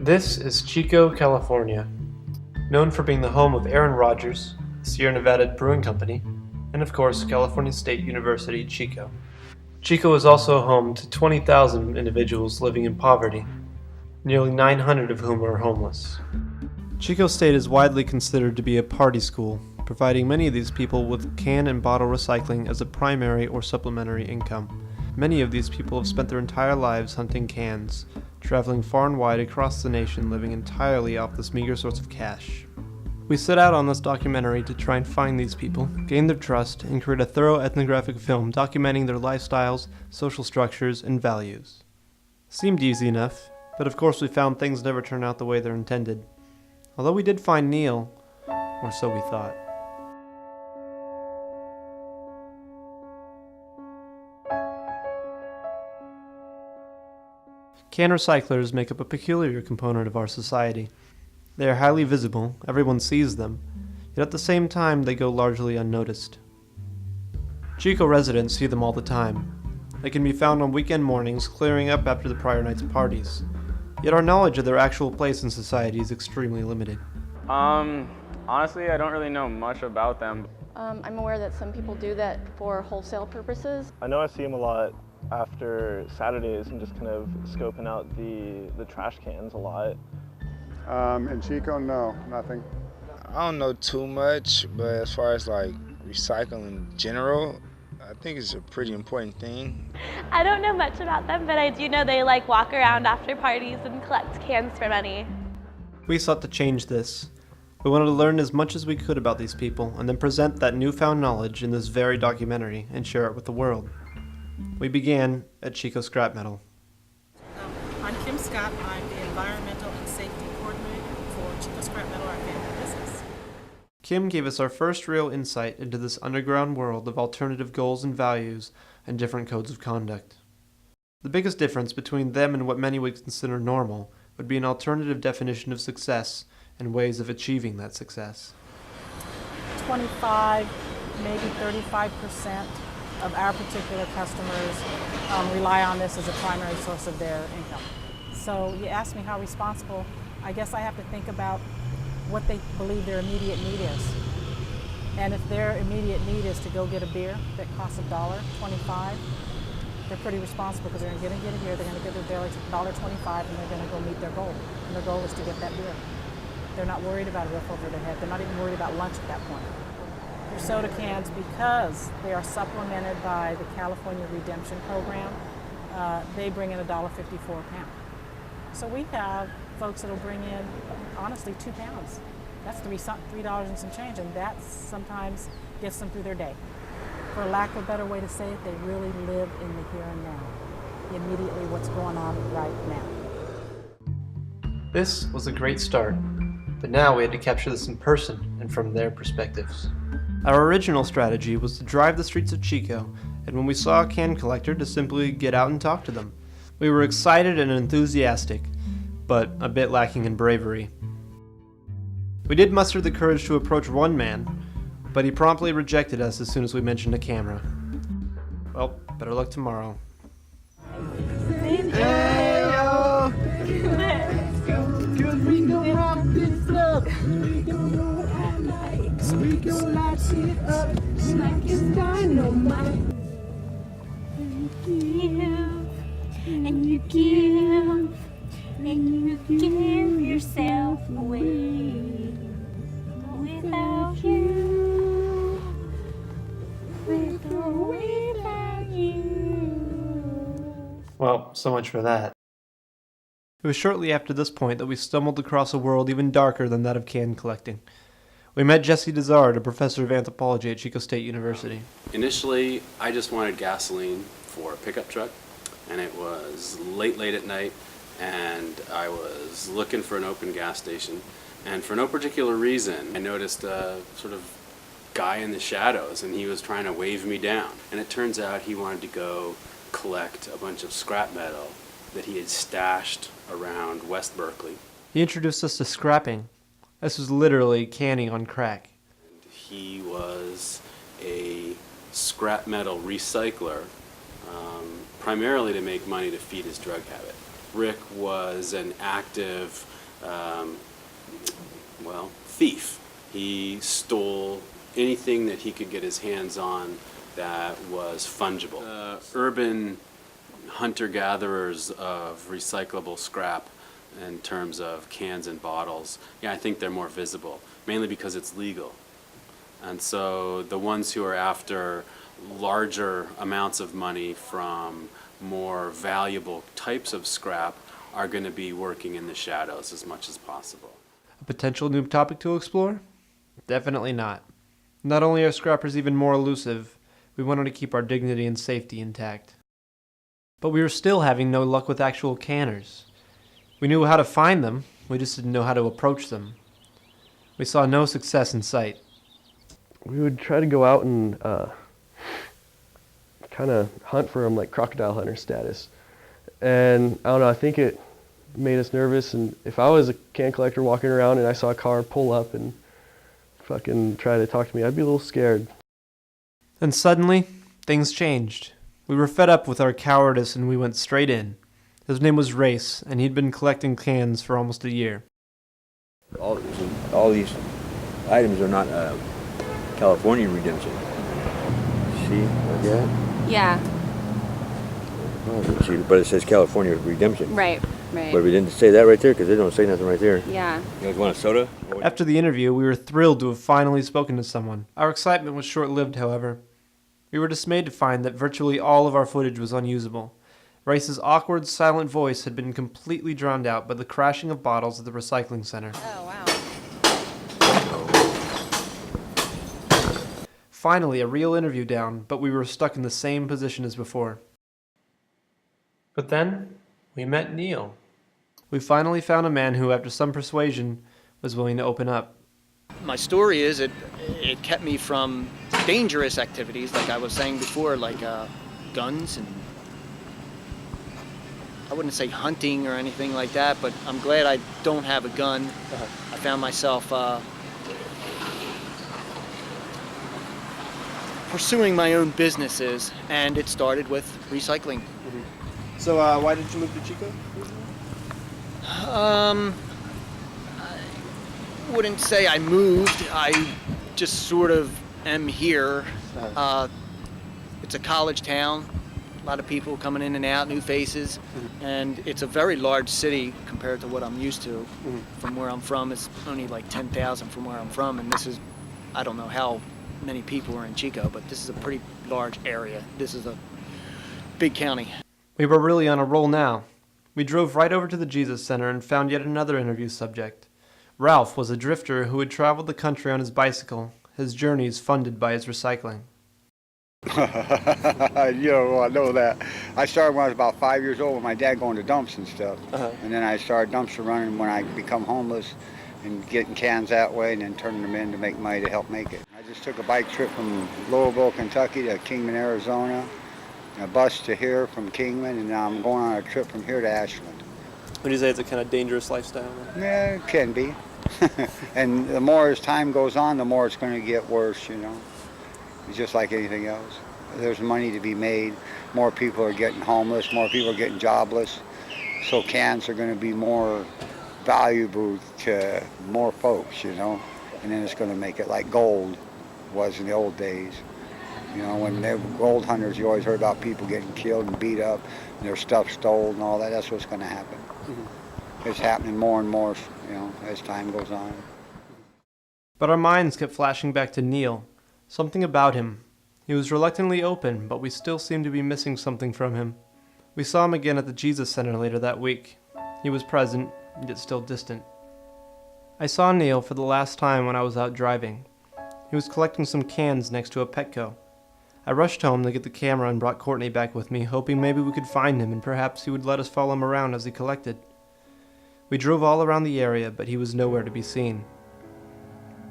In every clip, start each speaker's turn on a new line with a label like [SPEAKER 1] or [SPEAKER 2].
[SPEAKER 1] This is Chico, California, known for being the home of Aaron Rodgers, Sierra Nevada Brewing Company, and of course California State University, Chico. Chico is also home to 20,000 individuals living in poverty, nearly 900 of whom are homeless. Chico State is widely considered to be a party school, providing many of these people with can and bottle recycling as a primary or supplementary income. Many of these people have spent their entire lives hunting cans, traveling far and wide across the nation, living entirely off this meager source of cash. We set out on this documentary to try and find these people, gain their trust, and create a thorough ethnographic film documenting their lifestyles, social structures, and values. Seemed easy enough, but of course we found things never turn out the way they're intended. Although we did find Neil, or so we thought. Can recyclers make up a peculiar component of our society. They are highly visible, everyone sees them, yet at the same time they go largely unnoticed. Chico residents see them all the time. They can be found on weekend mornings clearing up after the prior night's parties, yet our knowledge of their actual place in society is extremely limited.
[SPEAKER 2] Honestly, I don't really know much about them.
[SPEAKER 3] I'm aware that some people do that for wholesale purposes.
[SPEAKER 4] I know I see them a lot after Saturdays and just kind of scoping out the trash cans a lot.
[SPEAKER 5] In Chico, no, nothing.
[SPEAKER 6] I don't know too much, but as far as like recycling in general, I think it's a pretty important thing.
[SPEAKER 7] I don't know much about them, but I do know they walk around after parties and collect cans for money.
[SPEAKER 1] We sought to change this. We wanted to learn as much as we could about these people and then present that newfound knowledge in this very documentary and share it with the world. We began at Chico Scrap Metal.
[SPEAKER 8] I'm Kim Scott. I'm the Environmental and Safety Coordinator for Chico Scrap Metal, our family business.
[SPEAKER 1] Kim gave us our first real insight into this underground world of alternative goals and values and different codes of conduct. The biggest difference between them and what many would consider normal would be an alternative definition of success and ways of achieving that success.
[SPEAKER 8] 25, maybe 35% of our particular customers rely on this as a primary source of their income. So you ask me how responsible, I guess I have to think about what they believe their immediate need is. And if their immediate need is to go get a beer that costs $1.25, they're pretty responsible because they're going to get a beer, they're going to get their $1.25, and they're going to go meet their goal. And their goal is to get that beer. They're not worried about a roof over their head. They're not even worried about lunch at that point. Your soda cans, because they are supplemented by the California Redemption Program, they bring in $1.54 a pound. So we have folks that'll bring in, honestly, 2 pounds. That's $3 and some change, and that sometimes gets them through their day. For lack of a better way to say it, they really live in the here and now, immediately what's going on right now.
[SPEAKER 1] This was a great start, but now we had to capture this in person and from their perspectives. Our original strategy was to drive the streets of Chico, and when we saw a can collector, to simply get out and talk to them. We were excited and enthusiastic, but a bit lacking in bravery. We did muster the courage to approach one man, but he promptly rejected us as soon as we mentioned a camera. Well, better luck tomorrow.
[SPEAKER 9] We gon' light it up like it's dynamite.
[SPEAKER 7] And you give, and you give yourself away. Without you, without you.
[SPEAKER 1] Well, so much for that. It was shortly after this point that we stumbled across a world even darker than that of can collecting. We met Jesse Dezard, a professor of anthropology at Chico State University.
[SPEAKER 10] Initially, I just wanted gasoline for a pickup truck, and it was late at night, and I was looking for an open gas station. And for no particular reason, I noticed a sort of guy in the shadows, and he was trying to wave me down. And it turns out he wanted to go collect a bunch of scrap metal that he had stashed around West Berkeley.
[SPEAKER 1] He introduced us to scrapping. This was literally canning on crack.
[SPEAKER 10] He was a scrap metal recycler, primarily to make money to feed his drug habit. Rick was an active thief. He stole anything that he could get his hands on that was fungible. Urban hunter-gatherers of recyclable scrap in terms of cans and bottles, I think they're more visible, mainly because it's legal. And so the ones who are after larger amounts of money from more valuable types of scrap are going to be working in the shadows as much as possible.
[SPEAKER 1] A potential new topic to explore? Definitely not. Not only are scrappers even more elusive, we wanted to keep our dignity and safety intact. But we were still having no luck with actual canners. We knew how to find them, we just didn't know how to approach them. We saw no success in sight.
[SPEAKER 11] We would try to go out and kind of hunt for them, like crocodile hunter status. And I don't know, I think it made us nervous, and if I was a can collector walking around and I saw a car pull up and fucking try to talk to me, I'd be a little scared.
[SPEAKER 1] And suddenly, things changed. We were fed up with our cowardice and we went straight in. His name was Race, and he'd been collecting cans for almost a year.
[SPEAKER 12] All these items are not California redemption. See, like that?
[SPEAKER 13] Yeah.
[SPEAKER 12] Oh, see, but it says California redemption.
[SPEAKER 13] Right.
[SPEAKER 12] But we didn't say that right there because they don't say nothing right there.
[SPEAKER 13] Yeah.
[SPEAKER 12] You guys want a soda?
[SPEAKER 1] After the interview, we were thrilled to have finally spoken to someone. Our excitement was short-lived, however. We were dismayed to find that virtually all of our footage was unusable. Race's awkward, silent voice had been completely drowned out by the crashing of bottles at the recycling center.
[SPEAKER 13] Oh, wow.
[SPEAKER 1] Finally, a real interview down, but we were stuck in the same position as before. But then, we met Neil. We finally found a man who, after some persuasion, was willing to open up.
[SPEAKER 14] My story is it kept me from dangerous activities, like I was saying before, like guns, and I wouldn't say hunting or anything like that, but I'm glad I don't have a gun. I found myself pursuing my own businesses, and it started with recycling.
[SPEAKER 15] So why did you move to Chico?
[SPEAKER 14] I wouldn't say I moved. I just sort of am here. It's a college town. A lot of people coming in and out, new faces. And it's a very large city compared to what I'm used to. From where I'm from, it's only like 10,000 from where I'm from. And this is, I don't know how many people are in Chico, but this is a pretty large area. This is a big county.
[SPEAKER 1] We were really on a roll now. We drove right over to the Jesus Center and found yet another interview subject. Ralph was a drifter who had traveled the country on his bicycle, his journeys funded by his recycling.
[SPEAKER 5] I know that. I started when I was about 5 years old with my dad going to dumps and stuff. And then I started dumpster running when I become homeless and getting cans that way and then turning them in to make money to help make it. I just took a bike trip from Louisville, Kentucky to Kingman, Arizona, a bus to here from Kingman, and now I'm going on a trip from here to Ashland.
[SPEAKER 15] Would you say it's a kind of dangerous lifestyle?
[SPEAKER 5] Yeah, it can be. And the more as time goes on, the more it's going to get worse, It's just like anything else. There's money to be made. More people are getting homeless. More people are getting jobless. So cans are going to be more valuable to more folks, And then it's going to make it like gold was in the old days. When they were gold hunters, you always heard about people getting killed and beat up, and their stuff stolen and all that. That's what's going to happen. It's happening more and more, as time goes on.
[SPEAKER 1] But our minds kept flashing back to Neil. Something about him. He was reluctantly open, but we still seemed to be missing something from him. We saw him again at the Jesus Center later that week. He was present, yet still distant. I saw Neil for the last time when I was out driving. He was collecting some cans next to a Petco. I rushed home to get the camera and brought Courtney back with me, hoping maybe we could find him and perhaps he would let us follow him around as he collected. We drove all around the area, but he was nowhere to be seen.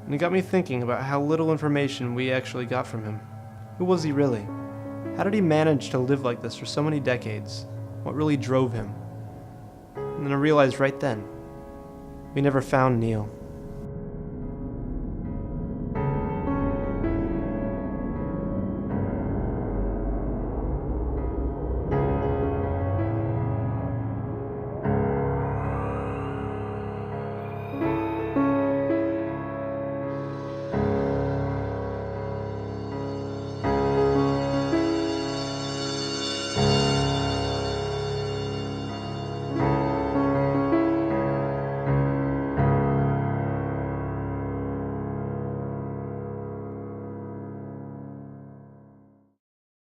[SPEAKER 1] And it got me thinking about how little information we actually got from him. Who was he really? How did he manage to live like this for so many decades? What really drove him? And then I realized right then, we never found Neil.